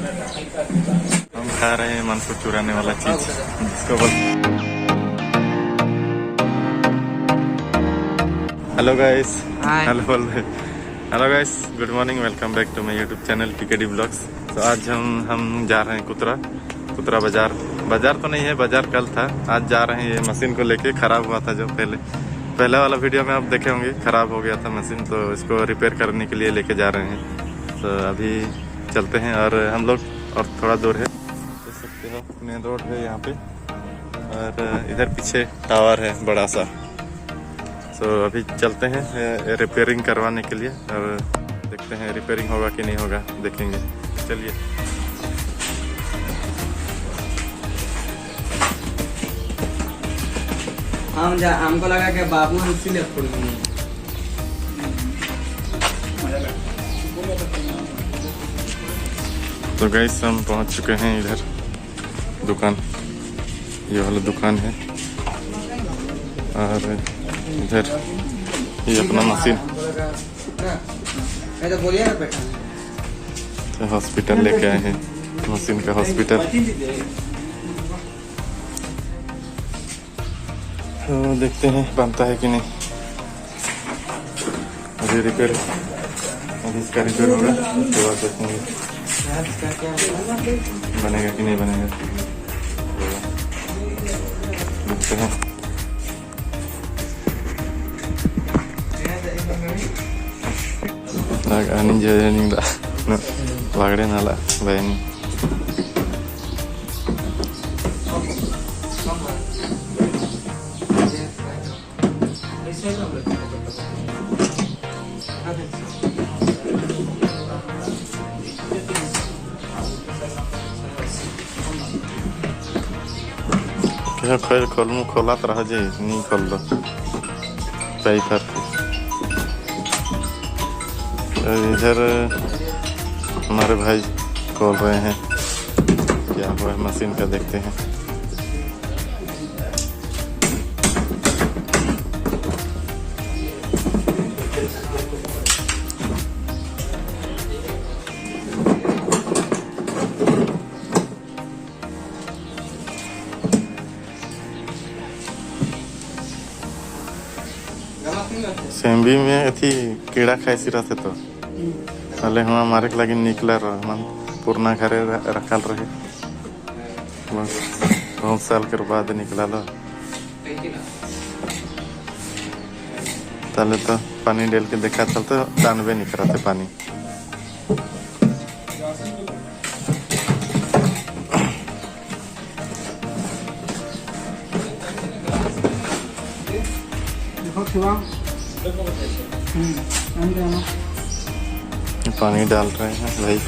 हम खा रहे हैं मन को चुराने वाला चीज जिसको बोल। Hello guys, hello guys, good morning, welcome back to my YouTube channel TKD vlogs. तो आज हम जा रहे हैं कुतरा बाजार तो नहीं है, बाजार कल था, आज जा रहे हैं। ये मशीन को लेके खराब हुआ था, जो पहले वाला वीडियो में आप देखे होंगे, खराब हो गया था मशीन, तो इसको रिपेयर करने के लिए लेके जा रहे हैं। तो अभी चलते हैं और हम लोग और थोड़ा दूर है, देख सकते हो मेन रोड है यहाँ पे, और इधर पीछे टावर है बड़ा सा। तो अभी चलते हैं रिपेयरिंग करवाने के लिए और देखते हैं रिपेयरिंग होगा कि नहीं होगा, देखेंगे। चलिए। हमको लगा कि बाबू इसीलिए तो गाइस हम पहुंच चुके हैं इधर दुकान, ये वाला दुकान है, और इधर ये अपना मशीन। तो बोलिए ना बेटा, तो हॉस्पिटल लेके आए हैं, मशीन का हॉस्पिटल। तो देखते हैं बनता है कि नहीं। अभी रिपेयर, अभी इसका रिपेयर होगा, उसके बाद देखेंगे बनेगा कि नहीं बनेगा। देखते हैं। Ani jajanin dah, no, bagre nala, bayani. क्या खोला तो रहा जी, नहीं खोल दो, पैकर। इधर हमारे भाई खोल रहे हैं, क्या हुआ है मशीन का, देखते हैं। सेम्बी में थी कीड़ा खाई रहते, तो पहले हम हमारे के लगे निकला मन पुरना घरे रखल रहे, बहुत साल के बाद निकला लो। पहले तो पानी डाल के देखा चलते, जानबे नहीं कराते पानी। पानी डाल रहे हैं भाई।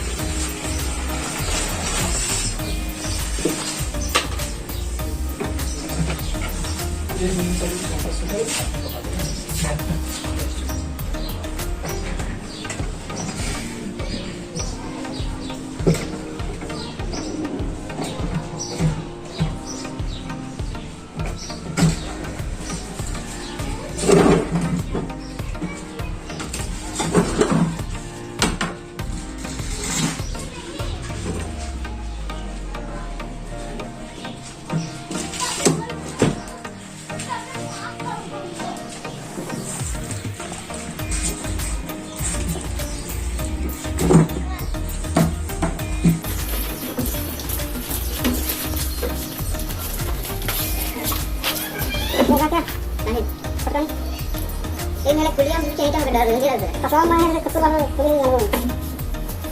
मेरा कुलिया मुझे चाहिए था, डर नहीं लगता कसवा में है, कसवा में कुलिया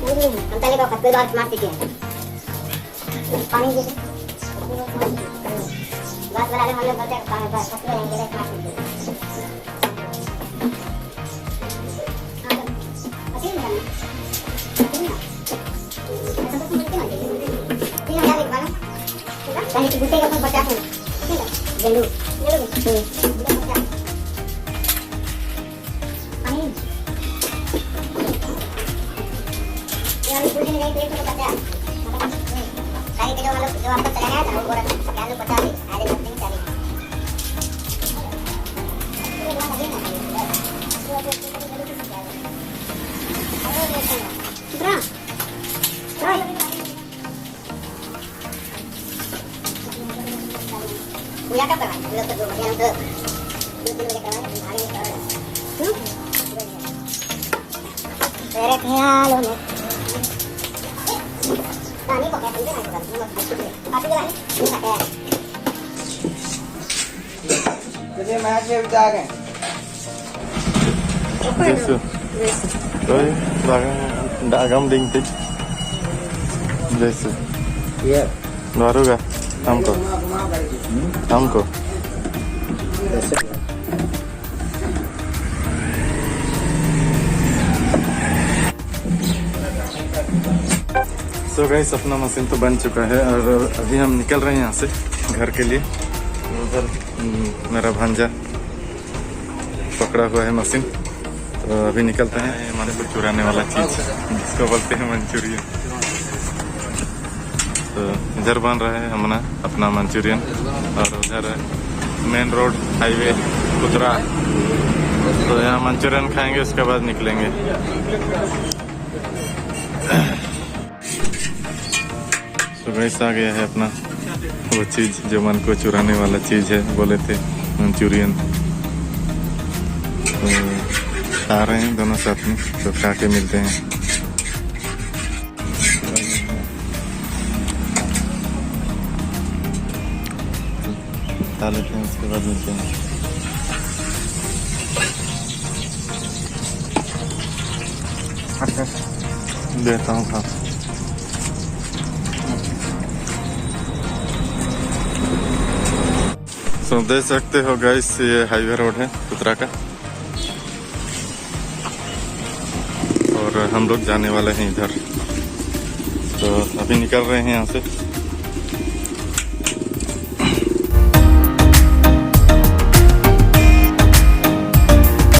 नहीं हम तले का खत्ते दार मार के पानी दे बात वाला हम लोग बोलते हैं पानी बस खत्ते नहीं के मार के असीम है ऐसा तो मिलते हैं 3000 एक बार कहीं की गुटे का 50 है, ठीक है गेंडू जो आपको चलाया था वो बोला क्या लो 50 आधे घंटे में चली। ब्रा पूजा कब करवाएं? हम लोग तो 2 बजे हम तो 2-3 बजे करवाएं, आगे नहीं करवाएं। तेरे ख्यालों में पानी को क्या समझे ना पानी के रानी चलिए मैच में जा गए जैसे कोई डागम डिंग टिक जैसे ये मारूंगा हमको सो गाइस अपना मशीन तो बन चुका है और अभी हम निकल रहे हैं यहाँ से घर के लिए। उधर मेरा भांजा पकड़ा हुआ है मशीन, तो अभी निकलते हैं। हमारे को चुराने वाला चीज़ जिसको बोलते हैं मंचूरियन। तो इधर बन रहा है हमारा अपना मंचूरियन और उधर मेन रोड हाईवे कुतरा। तो यहाँ मंचूरियन खाएंगे, उसके बाद निकलेंगे। तो गाइस आ गया है अपना वो चीज़ जो मन को चुराने वाला चीज़ है, बोले थे मंचूरियन। तो आ रहे हैं दोनों साथ में, तो खा के मिलते हैं। खा लेते हैं, उसके बाद मिलते हैं। देता हूँ खा। तो देख सकते हो गाइस, ये हाईवे रोड है कुतरा का और हम लोग जाने वाले हैं इधर। तो अभी निकल रहे हैं यहाँ से।